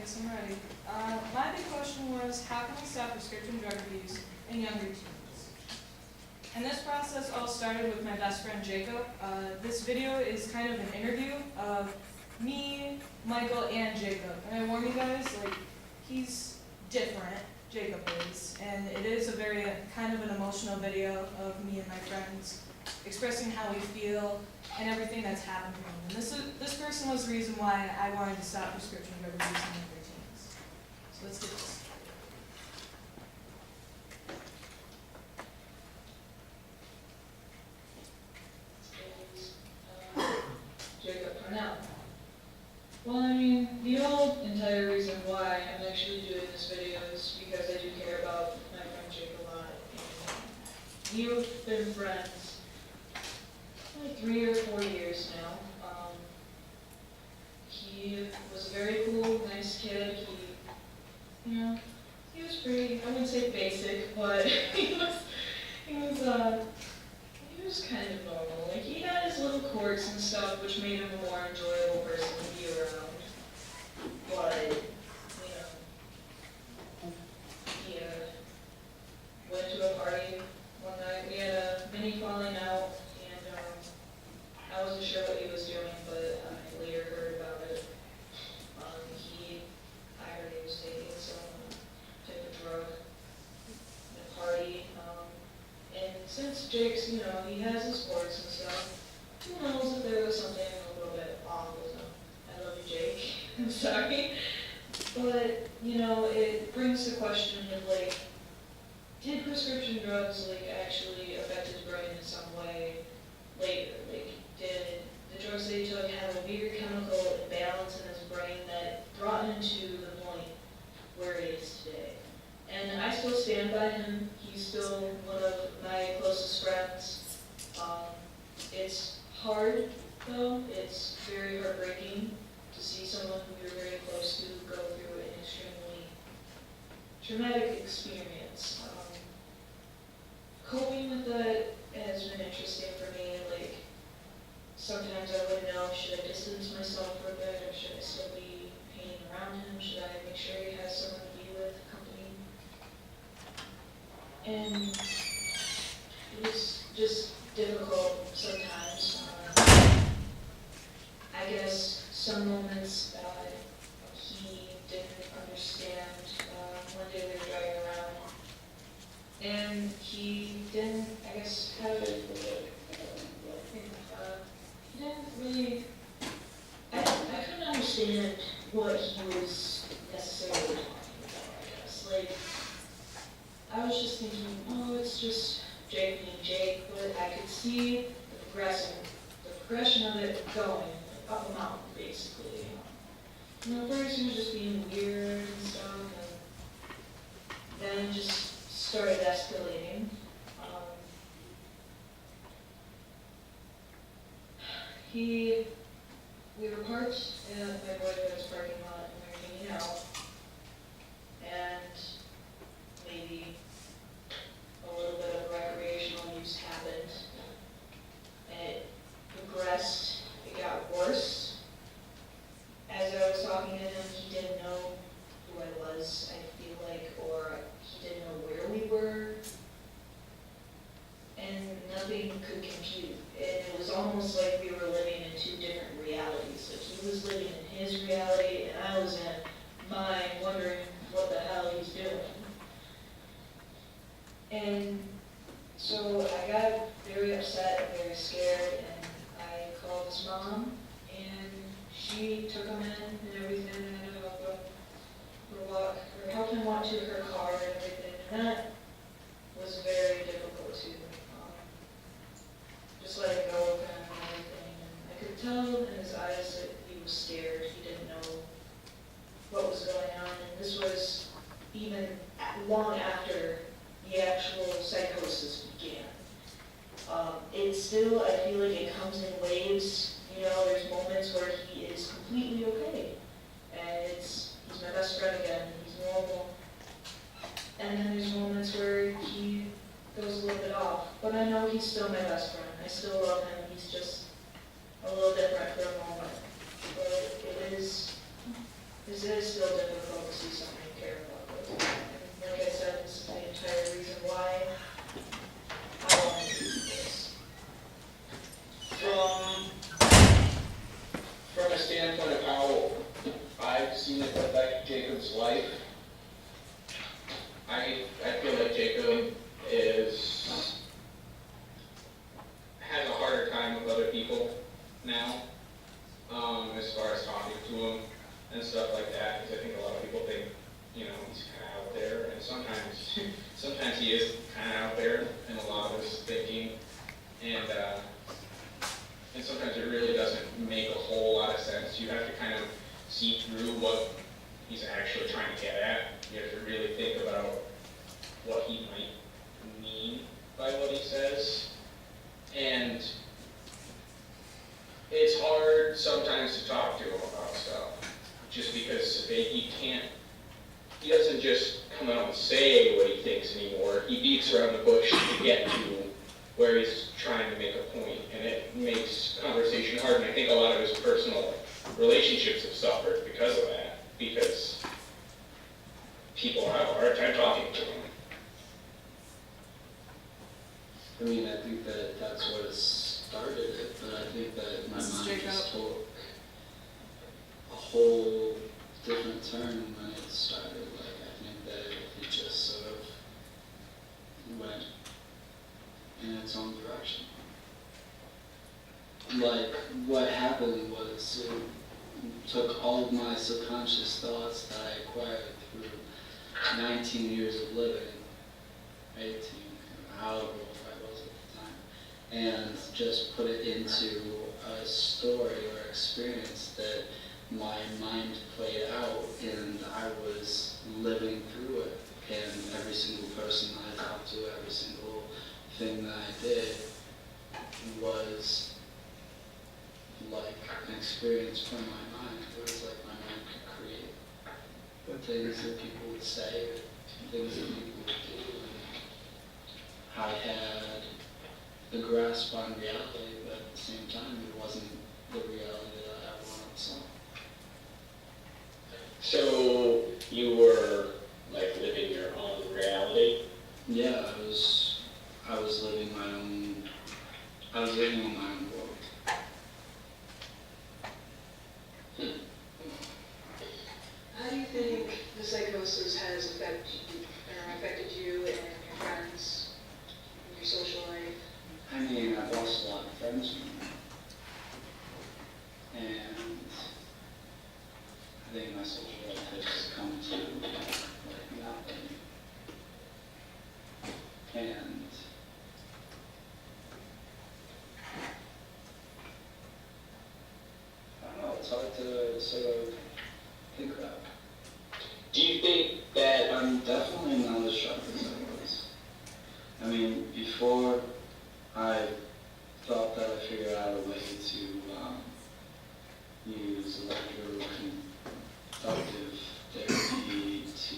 guess I'm ready. My big question was, how can we stop prescription drug abuse in younger teens? And this process all started with my best friend Jacob. This video is kind of an interview of me, Michael, and Jacob. And I warn you guys, like, he's different, Jacob is. And it is a very kind of an emotional video of me and my friends expressing how we feel and everything that's happened to him. And this person was the reason why I wanted to stop prescription drug abuse in younger teens. So let's do this. Jacob Parnell. Well, I mean, the whole entire reason why I'm actually doing this video is because I do care about my friend Jake a lot. And we've been friends like 3 or 4 years now. He was a very cool, nice kid. He was pretty, I wouldn't say basic, but he was kind of normal. Like, he had his little quirks and stuff, which made him a more enjoyable person to be around. But, he went to a party one night. We had a mini falling out, and I wasn't sure what he was doing, but I later heard about it. I heard he was taking some type of drug at a party. And since Jake's, he has his quirks and stuff, who knows if there was something a little bit off with him. I love you, Jake. I'm sorry. But, it brings the question of, like, did prescription drugs, like, actually affect his brain in some way later? Like, did the drugs that he took have a weird chemical imbalance in his brain that brought him to the point where he is today? And I still stand by him. He's still one of my closest friends. It's hard, though. It's very heartbreaking to see someone who you're very close to go through an extremely traumatic experience. Coping with that has been interesting for me. Like, sometimes I wouldn't know, should I distance myself for a bit, or should I still be hanging around him? Should I make sure he has someone to be with, company? And it was just difficult sometimes. I guess some moments he didn't understand. One day we were driving around, and he didn't, I guess, how did I put it? He didn't really, I couldn't understand what he was necessarily talking about, I guess. Like, I was just thinking, oh, it's just Jake being Jake, but I could see the progression of it going up a mountain, basically. First he was just being weird and stuff, and then it just started escalating. We were parked in my boyfriend's parking lot, and we were hanging out, and maybe a little bit of recreational use happened, and it progressed. It got worse. As I was talking to him, he didn't know who I was, I feel like, or he didn't know where we were, and nothing could compute. And it was almost like we were living in two different realities. Like, he was living in his reality, and I was in mine, wondering what the hell he's doing. And so I got very upset, very scared, and I called his mom, and she took him in and everything, and I helped him for a walk, or helped him walk to her car and everything, and that was very difficult too. Just letting go of him and everything, and I could tell in his eyes that he was scared. He didn't know what was going on, and this was even long after the actual psychosis began. It's still, I feel like it comes in waves. There's moments where he is completely okay, and he's my best friend again, he's normal. And then there's moments where he goes a little bit off, but I know he's still my best friend. I still love him. He's just a little different for a moment. But it is it is still difficult to see someone you care about this. And like I said, this is the entire reason why I want to do this. From a standpoint of how I've seen it affect Jacob's life, I feel like Jacob has a harder time with other people now, as far as talking to him and stuff like that, because I think a lot of people think, he's kind of out there, and sometimes he is kind of out there in a lot of his thinking, and sometimes it really doesn't make a whole lot of sense. You have to kind of see through what he's actually trying to get at. You have to really think about what he might mean by what he says. And it's hard sometimes to talk to him about stuff, just because he doesn't just come out and say what he thinks anymore. He beats around the bush to get to where he's trying to make a point, and it makes conversation hard. And I think a lot of his personal relationships have suffered because of that, because people have a hard time talking to him. I mean, I think that that's what started it, but I think that my mind just took a whole different turn when it started. Like, I think that it just sort of went in its own direction. Like, what happened was it took all of my subconscious thoughts that I acquired through 19 years of living, 18, however old I was at the time, and just put it into a story or experience that my mind played out, and I was living through it. And every single person I talked to, every single thing that I did was like an experience from my mind. It was like my mind could create things that people would say, things that people would do. And I had the grasp on reality, but at the same time, it wasn't the reality that I wanted. So you were like living your own reality? Yeah, I was living my own. I was living in my own world. How do you think the psychosis has affected you and your friends and your social life? I mean, I've lost a lot of friends from it. And I think my social life has come to like nothing. And I don't know, it's hard to sort of think about. Do you think that I'm definitely not as sharp as I was. I mean, before I thought that I figured out a way to use electroconductive therapy to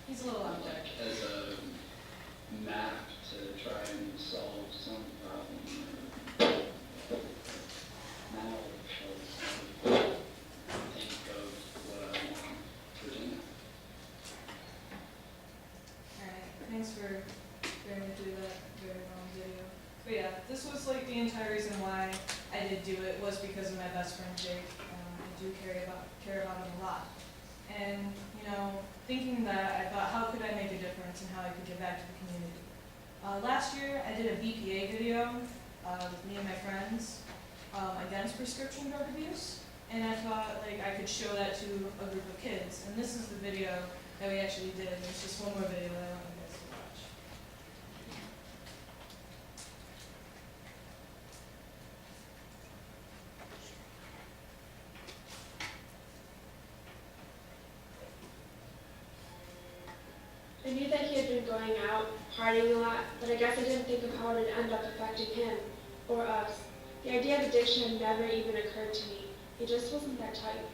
He's a little out there. as a map to try and solve some problem. Now I think of what I want for dinner. Alright, thanks for bearing me through that very long video. But yeah, this was like the entire reason why I did do it was because of my best friend Jake. I do care about him a lot. And, thinking that, I thought, how could I make a difference and how I could give back to the community? Last year, I did a BPA video with me and my friends against prescription drug abuse. And I thought, I could show that to a group of kids. And this is the video that we actually did. There's just one more video that I want you guys to watch. I knew that he had been going out, partying a lot, but I guess I didn't think of how it would end up affecting him, or us. The idea of addiction had never even occurred to me. He just wasn't that type.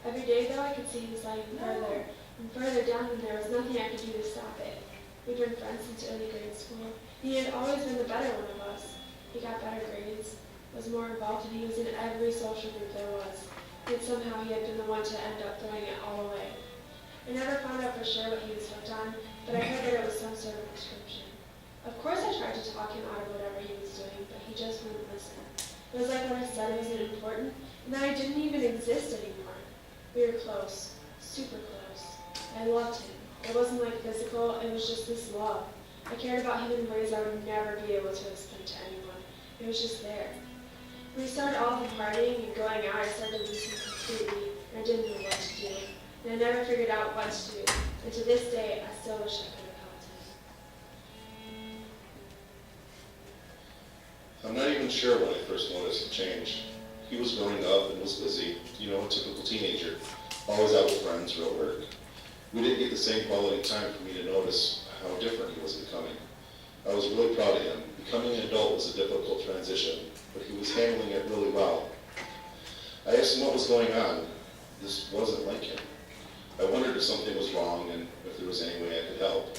Every day, though, I could see he was sliding further and further down, and there was nothing I could do to stop it. We'd been friends since early grade school. He had always been the better one of us. He got better grades, was more involved, and he was in every social group there was. He had and somehow he had been the one to end up throwing it all away. I never found out for sure what he was hooked on, but I heard that it was some sort of prescription. Of course I tried to talk him out of whatever he was doing, but he just wouldn't listen. It was like what I said wasn't important, and that I didn't even exist anymore. We were close, super close. I loved him. It wasn't like physical, it was just this love. I cared about him in ways I would never be able to explain to anyone. It was just there. When we started off partying and going out, I started to lose him completely, and I didn't know what to do. And I never figured out what to do. And to this day, I still wish I could have helped him. I'm not even sure when I first noticed the change. He was growing up and was busy, a typical teenager, always out with friends or at work. We didn't get the same quality time for me to notice how different he was becoming. I was really proud of him. Becoming an adult was a difficult transition, but he was handling it really well. I asked him what was going on. This wasn't like him. I wondered if something was wrong and if there was any way I could help.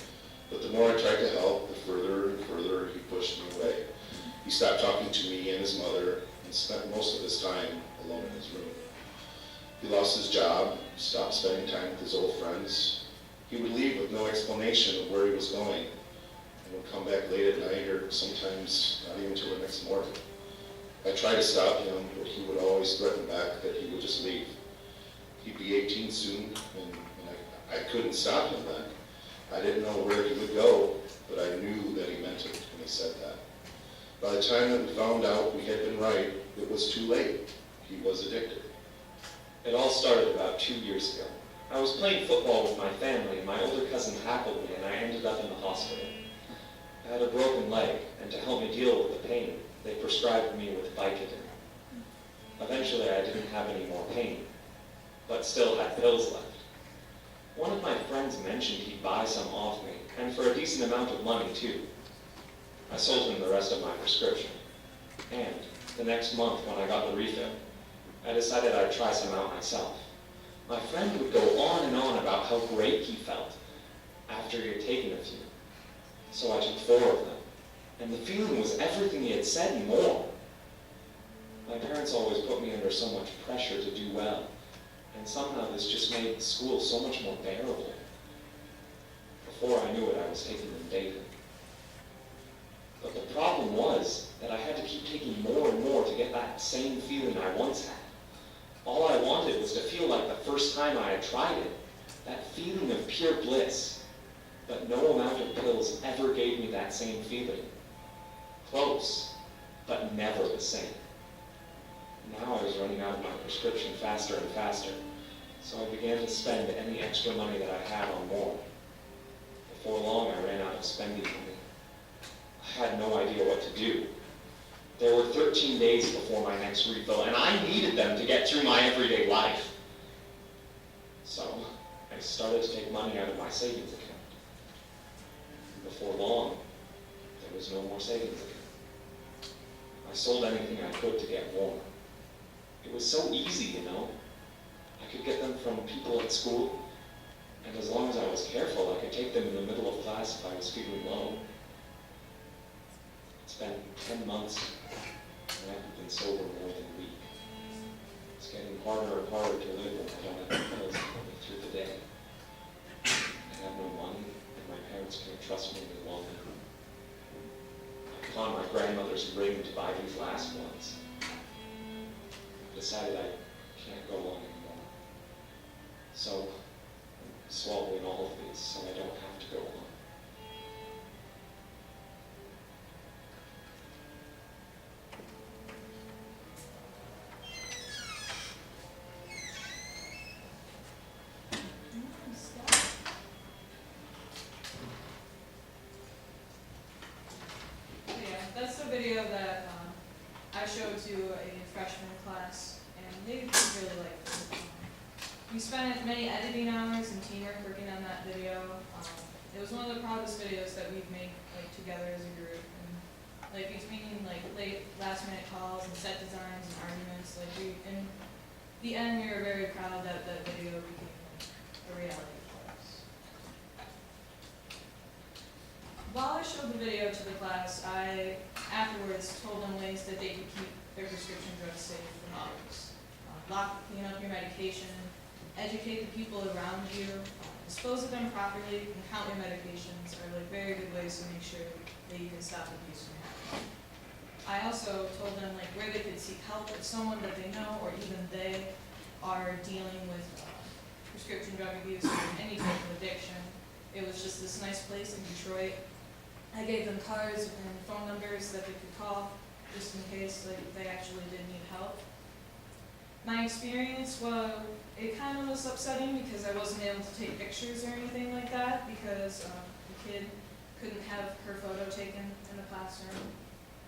But the more I tried to help, the further and further he pushed me away. He stopped talking to me and his mother and spent most of his time alone in his room. He lost his job, stopped spending time with his old friends. He would leave with no explanation of where he was going and would come back late at night or sometimes not even till the next morning. I tried to stop him, but he would always threaten back that he would just leave. He'd be 18 soon, and I couldn't stop him then. I didn't know where he would go, but I knew that he meant it when he said that. By the time that we found out we had been right, it was too late. He was addicted. It all started about 2 years ago. I was playing football with my family, and my older cousin tackled me, and I ended up in the hospital. I had a broken leg, and to help me deal with the pain, they prescribed me with Vicodin. Eventually, I didn't have any more pain, but still had pills left. One of my friends mentioned he'd buy some off me, and for a decent amount of money, too. I sold him the rest of my prescription. And the next month, when I got the refill, I decided I'd try some out myself. My friend would go on and on about how great he felt after he had taken a few. So I took 4 of them, and the feeling was everything he had said and more. My parents always put me under so much pressure to do well, and somehow this just made school so much more bearable. Before I knew it, I was taking them daily. But the problem was that I had to keep taking more and more to get that same feeling I once had. All I wanted was to feel like the first time I had tried it, that feeling of pure bliss. But no amount of pills ever gave me that same feeling. Close, but never the same. Now I was running out of my prescription faster and faster, so I began to spend any extra money that I had on more. Before long, I ran out of spending money. I had no idea what to do. There were 13 days before my next refill, and I needed them to get through my everyday life. So I started to take money out of my savings account. Before long, there was no more savings account. I sold anything I could to get more. It was so easy, I could get them from people at school, and as long as I was careful, I could take them in the middle of class if I was feeling low. It's been 10 months, and I haven't been sober more than a week. It's getting harder and harder to live when I don't have the pills to help me through the day. I have no money, and my parents can't trust me any longer. I pawned my grandmother's ring to buy these last ones. I decided I can't go on anymore. So I'm swallowing all of these so I don't have to go on. That's the video that I showed to a freshman class, and they really liked it. We spent many editing hours and teamwork working on that video. It was one of the proudest videos that we've made together as a group. And between late last-minute calls and set designs and arguments, in the end, we were very proud that that video became a reality for us. While I showed the video to the class, I afterwards told them ways that they could keep their prescription drugs safe from others. lock, clean up your medication, educate the people around you, dispose of them properly, and count your medications are like very good ways to make sure that you can stop abuse from happening. I also told them like where they could seek help if someone that they know or even they are dealing with prescription drug abuse or any type of addiction. It was just this nice place in Detroit. I gave them cards and phone numbers that they could call just in case like they actually did need help. My experience, well, it kind of was upsetting because I wasn't able to take pictures or anything like that because the kid couldn't have her photo taken in the classroom.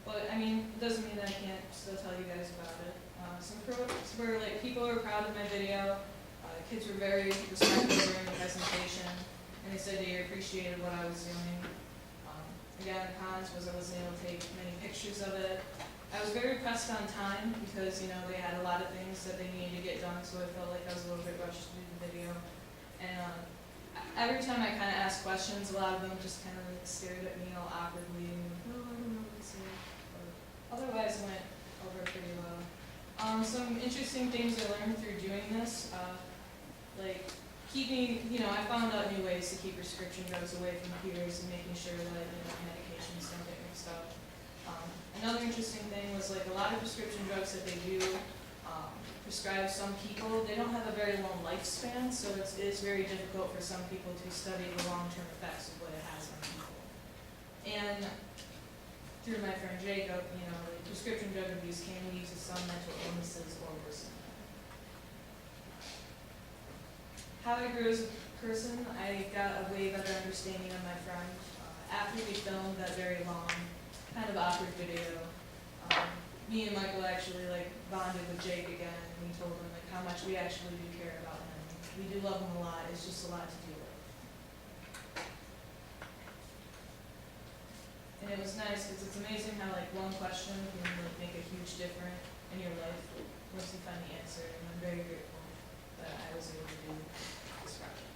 But I mean, it doesn't mean that I can't still tell you guys about it. Some folks were like, people were proud of my video. Kids were very respectful during the presentation, and they said they appreciated what I was doing. Again, the cons was I wasn't able to take many pictures of it. I was very pressed on time because, you know, they had a lot of things that they needed to get done, so I felt like I was a little bit rushed to do the video. And every time I kind of asked questions, a lot of them just kind of like stared at me all awkwardly and like, oh, I don't know what to say. But otherwise, it went over pretty well. Some interesting things I learned through doing this, like keeping, you know, I found out new ways to keep prescription drugs away from peers and making sure that, you know, medications don't get mixed up. Another interesting thing was like a lot of prescription drugs that they do prescribe some people, they don't have a very long lifespan, so it is very difficult for some people to study the long-term effects of what it has on people. And through my friend Jacob, you know, like prescription drug abuse can lead to some mental illnesses or worsening. How I grew as a person, I got a way better understanding of my friend. After we filmed that very long, kind of awkward video, me and Michael actually like bonded with Jake again, and we told him like how much we actually do care about him. We do love him a lot, it's just a lot to deal with. And it was nice, because it's amazing how like one question can like make a huge difference in your life once you find the answer, and I'm very grateful that I was able to do this project.